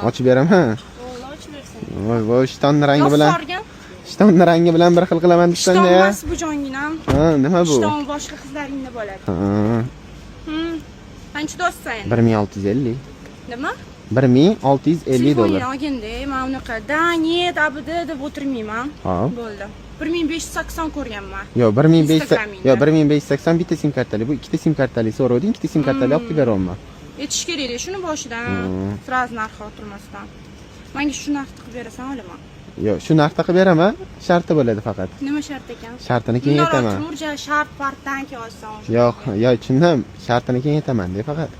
Ochib beraman. Bo'ldi, ochib bersang. Voy, ishtonni rangi bilan. Sorgan. Ishtonni rangi bilan bir xil qilaman debsan-da. Ishton emas bu jonginam. Ha, nima bu? Ishton boshqa qizlaringda bo'ladi. Ha. Qancha do'stsan? 1650. Nima? 1650 dollar. Olganda, men unaqa da, net, abd deb o'tirmayman. Hop. Bo'ldi. 1580 ko'rganman. Yo, 1580 bitta sim kartali. Bu ikkita sim kartali so'rovding, ikkita sim kartali olib beraman. Yetish kerak, shuni boshidan. Sraz narxi o'tirmasdan. Menga shu narxni qilib berasan olaman. Yo, shu narxda qilib beraman, sharti bo'ladi faqat. Nima shart ekan? Shartini kengaytaman. Nurja shart partdan kelsan. Yo'q, tushundim. Shartini kengaytaman-da faqat.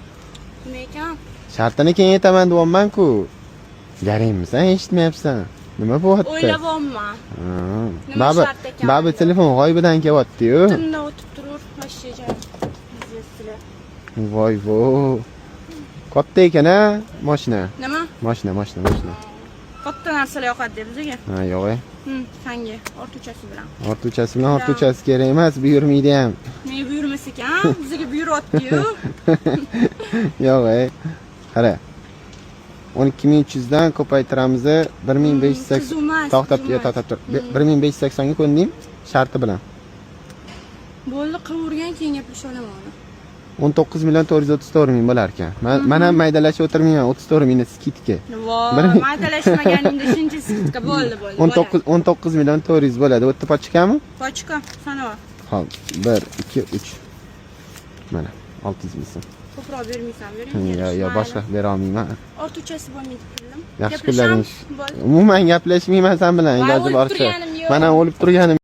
Nima ekan? Shartini kengaytaman deyapman-ku. Garingmisan, eshitmayapsan. Nima bo'lyapti? O'ylayapman. Babi telefon g'oyibidan kelyapti-yu. Tunda o'tib turur, mashinaga. Voy. Katta ekan-a, mashina. Nima? Mashina. Katta narsalar yoqadi deb bizga. Ha, yo'q. Sanga ortuchasi bilan. Ortuchasi kerak emas, buyurmaydi ham. Men buyurmas ekan, bizga buyuryapti-yu. Yo'q. Qara. 12300 dan ko'paytiramiz, 1580. To'xtab tur. 1580 ga ko'ndim, sharti bilan. Bo'ldi, qavurgan keyin gaplasha olaman. 19,434 ming bo'lar ekan. Men ham maydalashib o'tirmayman, 34 mingni skitka. Voy, maydalashmaganingda shuncha skitka bo'ldi. 19,400 bo'ladi. O'tda pochkami? Pochka, sanava. Xo'p, 1 2 3. Mana 600 ming so'm. Ko'proq bermaysan, bering. Yo, boshqa bera olmayman. Ortuchasi bo'lmaydi pullim. Yaxshi kunlaringiz. Umuman gaplashmayman sen bilan, iloji boricha. Mana o'lib turganim